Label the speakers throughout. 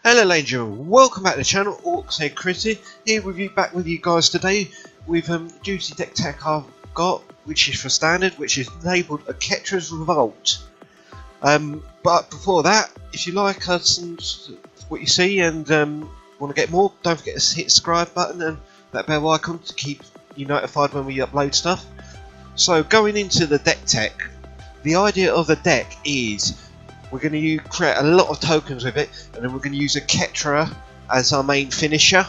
Speaker 1: Hello ladies and gentlemen, welcome back to the channel, Okertra here with you, back with you guys today with juicy deck tech I've got, which is for standard, which is labelled Okertra's Revolt. But before that, if you like us and what you see and want to get more, don't forget to hit the subscribe button and that bell icon to keep you notified when we upload stuff. So going into the deck tech, the idea of the deck is we're going to create a lot of tokens with it, and then we're going to use Okertra as our main finisher.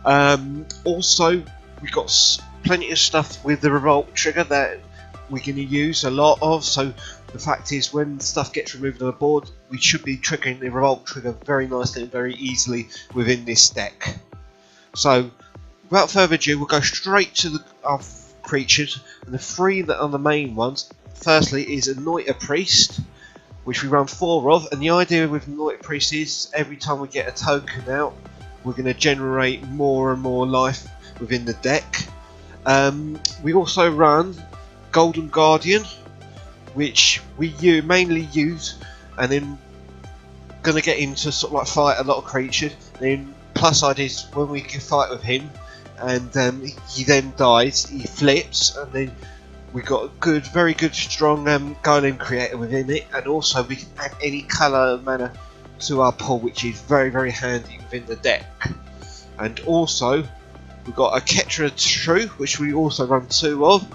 Speaker 1: Also, we've got plenty of stuff with the Revolt trigger that we're going to use a lot of. So the fact is, when stuff gets removed on the board, we should be triggering the Revolt trigger very nicely and very easily within this deck. So without further ado, we'll go straight to our creatures, and the three that are the main ones. Firstly is Anoint a Priest, which we run 4 of, and the idea with Anoint a Priest is every time we get a token out, we're going to generate more and more life within the deck. We also run Golden Guardian, which we mainly use, and then going to get him to sort of like fight a lot of creatures. Then plus side is when we can fight with him, and he then dies, he flips, and then we've got a good, very good, strong golem creator within it, and also we can add any colour and mana to our pool, which is very, very handy within the deck. And also, we've got Okertra True, which we also run 2 of.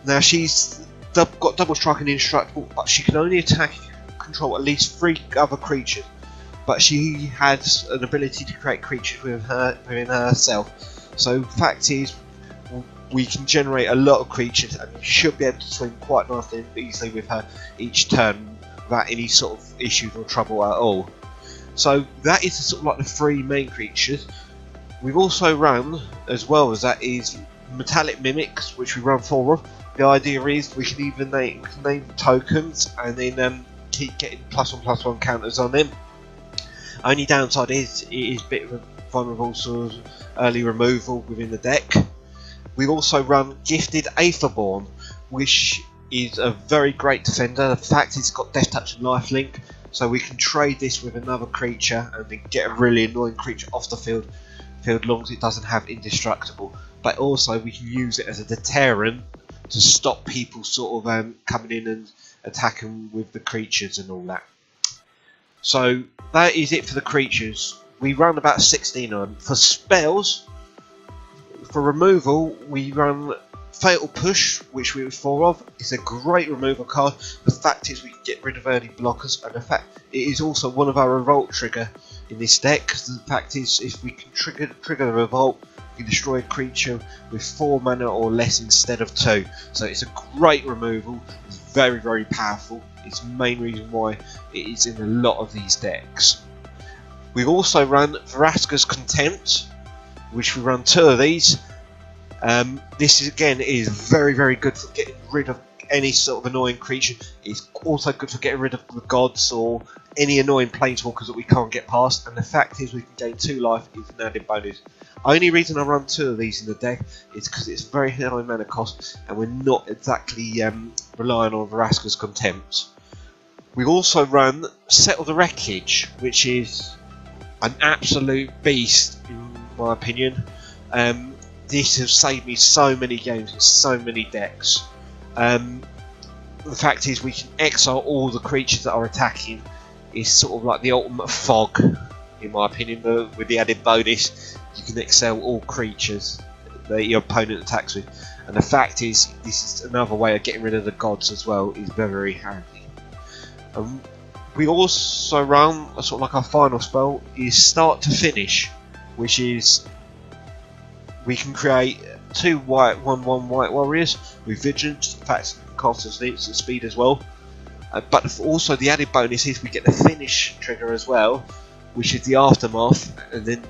Speaker 1: Now she's got double strike and indestructible, but she can only attack and control at least 3 other creatures. But she has an ability to create creatures within herself. So fact is, we can generate a lot of creatures, and we should be able to swing quite nicely and easily with her each turn without any sort of issues or trouble at all. So that is sort of like the 3 main creatures. We've also run, as well as that, is Metallic Mimics, which we run 4 of. The idea is we can even name tokens and then keep getting +1/+1 counters on them. Only downside is it is a bit of a vulnerable sort of early removal within the deck. We also run Gifted Aetherborn, which is a very great defender. The fact it's got Death Touch and Lifelink, so we can trade this with another creature and then get a really annoying creature off the field as long as it doesn't have indestructible. But also we can use it as a deterrent to stop people sort of coming in and attacking with the creatures and all that. So that is it for the creatures. We run about 16 of them. For spells, for removal, we run Fatal Push, which we have 4 of. It's a great removal card. The fact is we can get rid of early blockers, and the fact it is also one of our Revolt trigger in this deck. The fact is, if we can trigger the Revolt, we can destroy a creature with 4 mana or less instead of 2. So it's a great removal. It's very, very powerful. It's the main reason why it is in a lot of these decks. We've also run Vraska's Contempt, which we run 2 of these. This is, again, is very, very good for getting rid of any sort of annoying creature. It's also good for getting rid of the gods or any annoying planeswalkers that we can't get past. And the fact is we can gain 2 life is an added bonus. Only reason I run 2 of these in the deck is because it's very high mana cost and we're not exactly relying on Vraska's Contempt. We also run Settle the Wreckage, which is an absolute beast in my opinion. This has saved me so many games in so many decks. The fact is we can exile all the creatures that are attacking. Is sort of like the ultimate fog in my opinion, with the added bonus you can exile all creatures that your opponent attacks with. And the fact is this is another way of getting rid of the gods as well, is very, very handy. We also run sort of like our final spell is Start to Finish, which is we can create 2 white, 1/1 white warriors with vigilance. In fact, cost us instant speed as well. But also the added bonus is we get the finish trigger as well, which is the Aftermath. And then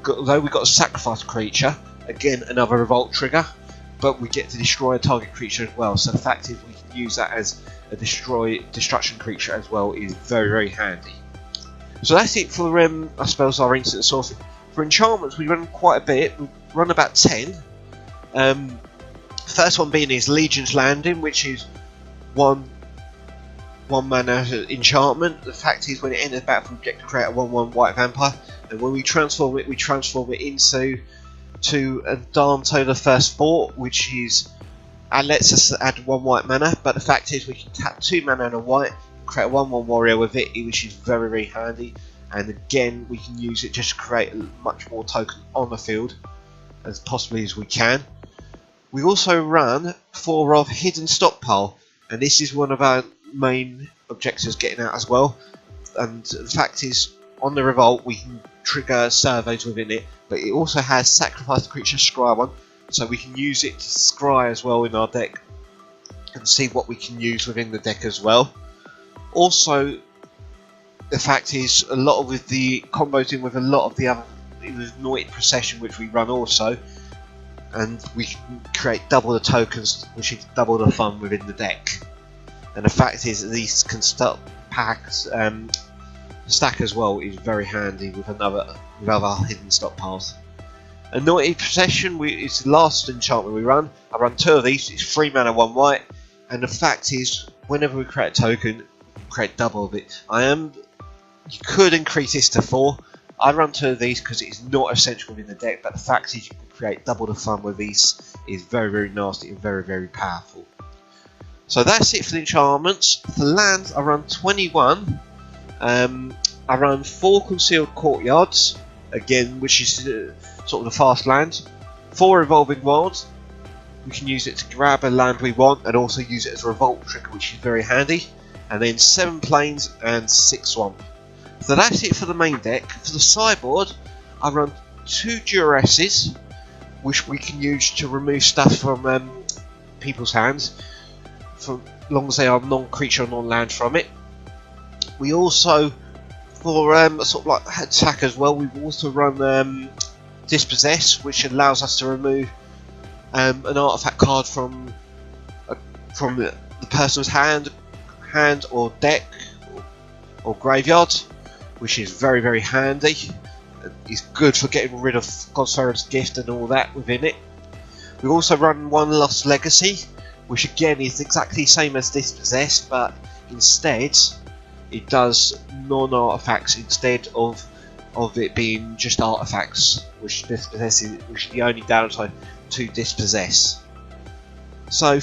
Speaker 1: although we got a sacrifice creature, again another Revolt trigger, but we get to destroy a target creature as well. So the fact is we can use that as a destruction creature as well, is very, very handy. So that's it for I suppose our instant source. For enchantments we run quite a bit. We run about 10. First one being is Legion's Landing, which is 1 1 mana enchantment. The fact is, when it enters the battlefield, you get to create a 1/1 white vampire, and when we transform it into Danto the First Fort, which is lets us add 1 white mana. But the fact is, we can tap 2 mana and a white, create a 1/1 warrior with it, which is very, very handy. And again, we can use it just to create much more token on the field as possibly as we can. We also run 4 of Hidden Stockpile, and this is one of our main objectives getting out as well. And the fact is, on the Revolt we can trigger surveys within it, but it also has Sacrifice the Creature Scry one, so we can use it to scry as well in our deck and see what we can use within the deck as well. Also, the fact is, a lot of the combos in with a lot of the other Anointed Procession, which we run also, and we can create double the tokens, which is double the fun within the deck. And the fact is that these can start packs, stack as well is very handy with other hidden stockpiles. Anointed Procession is the last enchantment we run. I run 2 of these. It's 3 mana, 1 white, and the fact is, whenever we create a token, we create double of it. You could increase this to 4. I run 2 of these because it's not essential within the deck, but the fact is you can create double the fun with these is very, very nasty and very, very powerful. So that's it for the enchantments. For lands, I run 21. I run 4 Concealed Courtyards, again, which is sort of the fast land. 4 Revolving Wilds. We can use it to grab a land we want and also use it as a Revolt trigger, which is very handy. And then 7 Plains and 6 Swamp. So that's it for the main deck. For the sideboard, I run 2 Duresses, which we can use to remove stuff from people's hands, for as long as they are non-creature or non-land from it. We also, for sort of like attack as well, we also run Dispossess, which allows us to remove an artifact card from the person's hand or deck or graveyard, which is very, very handy. It's good for getting rid of God's Gift and all that within it. We also run 1 Lost Legacy, which again is exactly the same as Dispossess, but instead it does non-artifacts instead of it being just artifacts, which is the only downside to Dispossess. So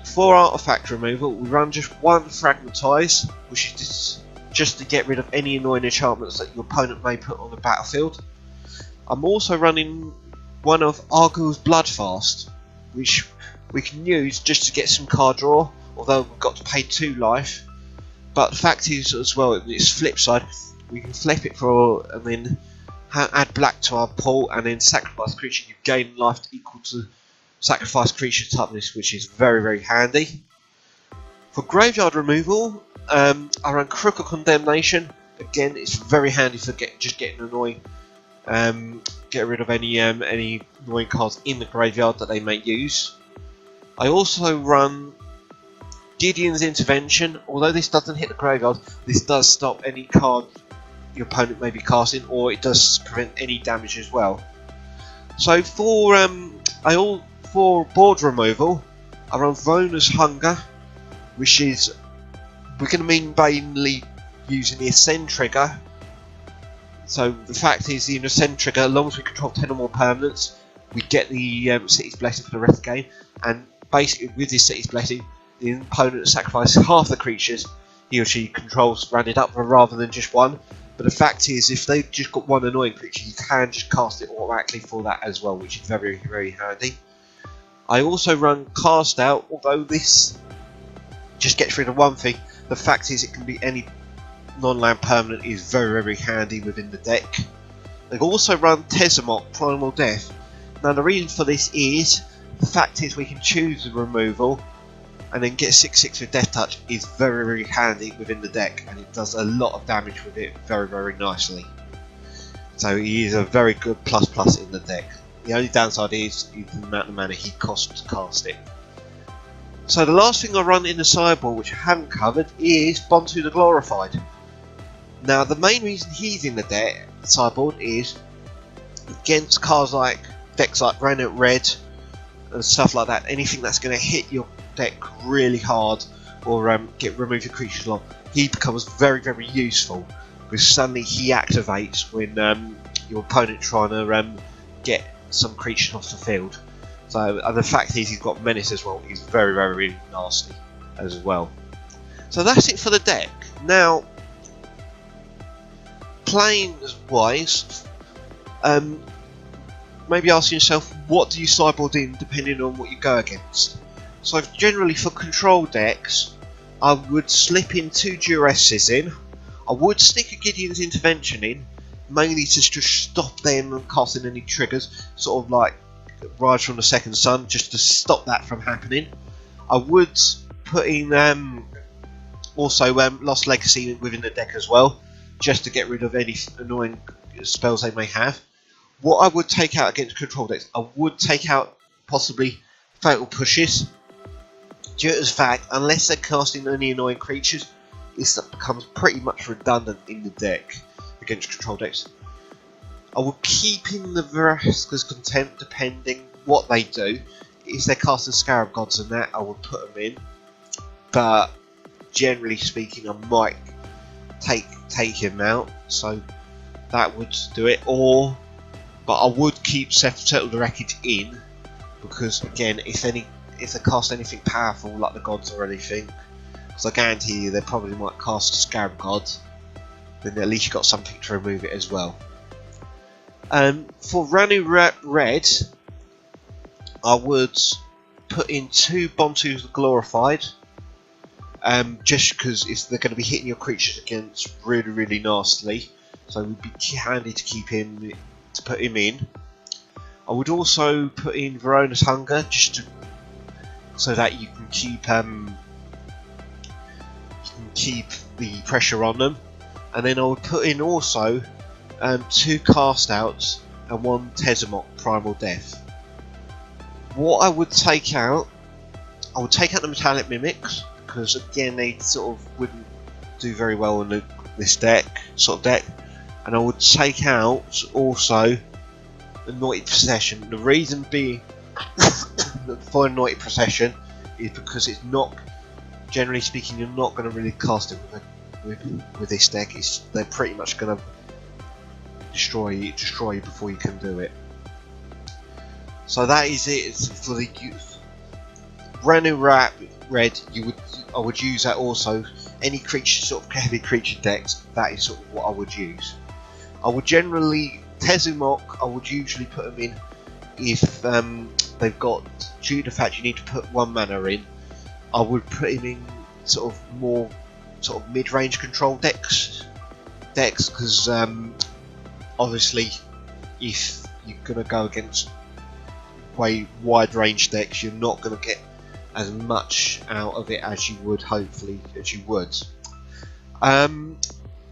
Speaker 1: for artifact removal, we run just 1 Fragmentize, which is just to get rid of any annoying enchantments that your opponent may put on the battlefield. I'm also running 1 of Arguel's Bloodfast, which we can use just to get some card draw, although we've got to pay 2 life. But the fact is as well, its flip side, we can flip it for and then add black to our pool and then sacrifice creature. You gain life equal to sacrifice creature toughness, which is very, very handy. For graveyard removal, I run Crooked Condemnation. Again, it's very handy for just getting annoying, get rid of any annoying cards in the graveyard that they may use. I also run Gideon's Intervention. Although this doesn't hit the graveyard, this does stop any card your opponent may be casting, or it does prevent any damage as well. So for board removal, I run Vona's Hunger, which is we're going to mean mainly using the Ascend trigger. So the fact is, the Ascend trigger, as long as we control 10 or more permanents, we get the City's Blessing for the rest of the game. And basically, with this City's Blessing, the opponent sacrifices half the creatures he or she controls rounded up rather than just 1. But the fact is, if they've just got 1 annoying creature, you can just cast it automatically for that as well, which is very, very handy. I also run Cast Out, although this just gets rid of 1 thing. The fact is, it can be any non-land permanent, is very, very handy within the deck. They also run Tezzamot, Primal Death. Now the reason for this is, the fact is we can choose the removal and then get 6/6 with Death Touch is very, very handy within the deck, and it does a lot of damage with it very, very nicely. So he is a very good plus in the deck. The only downside is the amount of mana he costs to cast it. So the last thing I run in the sideboard, which I haven't covered, is Bontu the Glorified. Now the main reason he's in the sideboard is against cards like decks like Red and stuff like that. Anything that's going to hit your deck really hard or get remove your creatures along, he becomes very, very useful, because suddenly he activates when your opponent trying to get some creatures off the field. So, and the fact is he's got menace as well. He's very, very nasty as well. So that's it for the deck. Now, playing wise, maybe asking yourself, what do you sideboard in depending on what you go against? So generally for control decks, I would slip in 2 Duresses in. I would stick a Gideon's Intervention in, mainly to just stop them casting any triggers, sort of like Rise from the Second Sun, just to stop that from happening. I would put in also Lost Legacy within the deck as well, just to get rid of any annoying spells they may have. What I would take out against control decks, I would take out possibly Fatal Pushes, due to the fact, unless they're casting any annoying creatures, this becomes pretty much redundant in the deck against control decks. I will keep in the Vraska's Contempt depending what they do. If they're casting Scarab Gods and that, I would put them in. But generally speaking, I might take him out, so that would do it. But I would keep Settle the Wreckage in, because again, if they cast anything powerful like the gods or anything, because I guarantee you they probably might cast a Scarab God, then at least you got something to remove it as well. For Ranu Red, I would put in 2 Bontus Glorified, just because they're going to be hitting your creatures against really, really nastily, so it would be handy to put him in. I would also put in Verona's Hunger, just so that you can keep the pressure on them. And then I would put in also 2 Cast Outs and 1 Tezzamok Primal Death. What I would take out, I would take out the Metallic Mimics, because again they sort of wouldn't do very well in this deck, and I would take out also Anointed Procession. The reason being for Anointed Procession is because it's not, generally speaking, you're not going to really cast it with this deck. They're pretty much going to destroy you before you can do it. So that is it for the Ranu Red. I would use that also. Any creature, sort of heavy creature decks, that is sort of what I would use. I would generally Tezzamok, I would usually put them in if they've got, due to the fact you need to put 1 mana in, I would put him in sort of more sort of mid-range control decks, because obviously if you're going to go against way wide range decks, you're not going to get as much out of it as you would, hopefully, as you would.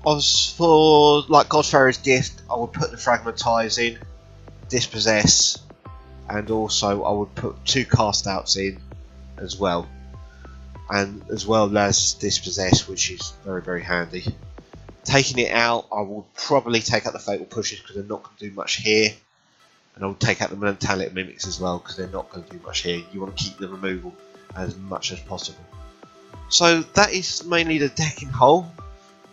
Speaker 1: As for like Godfarer's Gift, I would put the Fragmentize in, Dispossess, and also I would put 2 Cast Outs in as well, and as well as Dispossess, which is very, very handy. Taking it out, I will probably take out the Fatal Pushes because they're not going to do much here, and I will take out the Metallic Mimics as well because they're not going to do much here. You want to keep the removal as much as possible. So that is mainly the deck in whole.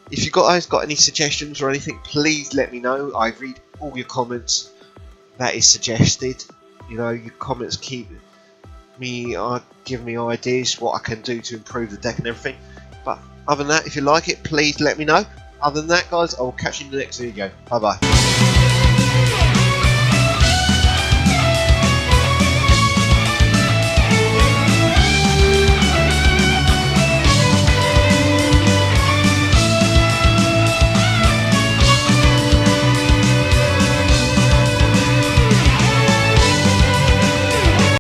Speaker 1: If you guys got any suggestions or anything, please let me know. I read all your comments that is suggested. You know, your comments keep me give me ideas what I can do to improve the deck and everything. But other than that, if you like it, please let me know. Other than that, guys, I will catch you in the next video. Bye bye.